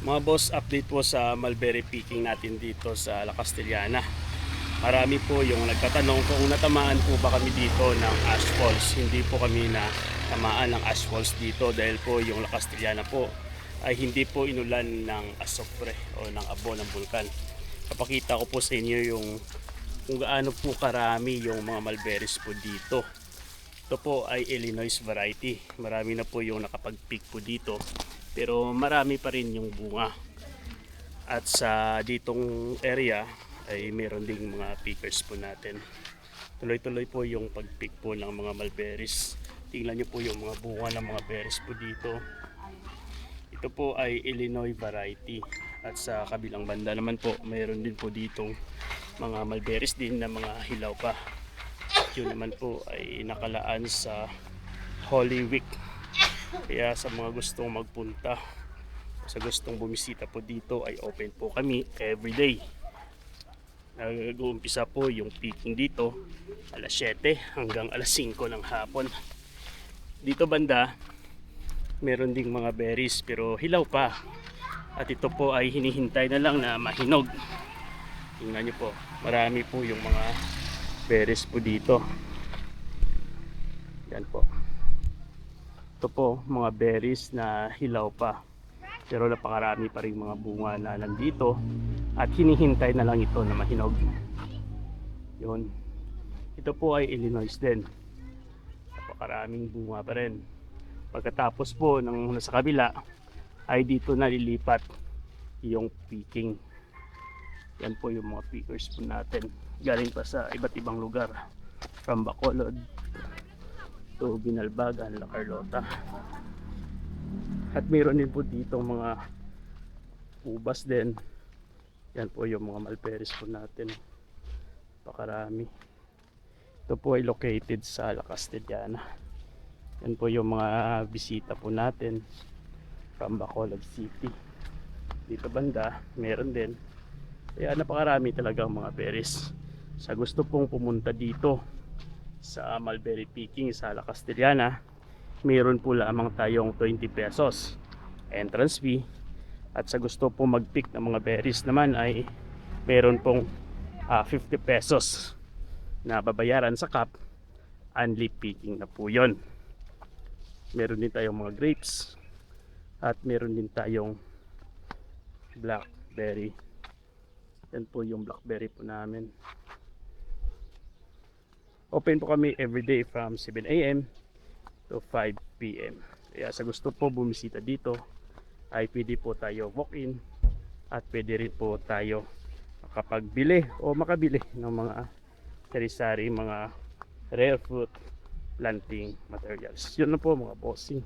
Mga boss, update po sa mulberry picking natin dito sa La Castellana. Marami po yung nagtatanong kung natamaan po ba kami dito ng ash falls. Hindi po kami na tamaan ng ash falls dito dahil po yung La Castellana po ay hindi po inulan ng asopre o ng abo ng bulkan. Papakita ko po sa inyo yung kung gaano po karami yung mga mulberries po dito. Ito po ay Illinois variety. Marami na po yung nakapag-pick po dito. Pero marami pa rin yung bunga. At sa ditong area ay meron ding mga pickers po natin. Tuloy-tuloy po yung pag-pick po ng mga mulberries. Tingnan nyo po yung mga bunga ng mga berries po dito. Ito po ay Illinois variety. At sa kabilang banda naman po, mayroon din po ditong mga mulberries din na mga hilaw pa. Yun naman po ay nakalaan sa Holy Week. Kaya sa mga gustong magpunta, sa gustong bumisita po dito ay open po kami everyday. Nag-uumpisa po yung picking dito alas 7 hanggang alas 5 ng hapon. Dito banda, meron ding mga berries pero hilaw pa. At ito po ay hinihintay na lang na mahinog. Tingnan nyo po, marami po yung mga berries po dito. Yan po. Ito po mga berries na hilaw pa, pero napakarami pa rin mga bunga na nandito at hinihintay na lang ito na mahinog. Yun. Ito po ay Illinois din, napakaraming bunga pa rin. Pagkatapos po ng nasa kabila ay dito nalilipat yung picking. Yan po yung mga pickers po natin, galing pa sa iba't ibang lugar, from Bacolod to Binalbagan, La Carlota. At mayroon din po dito mga ubas din. Yan po yung mga mulberries po natin, pakarami. Ito po ay located sa La Castellana. Yan po yung mga bisita po natin from Bacolod City. Dito banda meron din. Kaya napakarami talaga mga berries. Sa gusto pong pumunta dito sa mulberry picking sa La Castellana, mayroon po lamang tayong 20 pesos entrance fee. At sa gusto po mag-pick ng mga berries naman ay mayroon pong 50 pesos na babayaran sa cup. Only picking na po yon. Meron din tayong mga grapes at meron din tayong blackberry. Yan po yung blackberry po namin. Open po kami everyday from 7 AM to 5 PM. Kaya sa gusto po bumisita dito ay pwede po tayo walk-in at pwede rin po tayo makapagbili o makabili ng mga sari-sari, mga rare fruit planting materials. Yun na po mga bossing.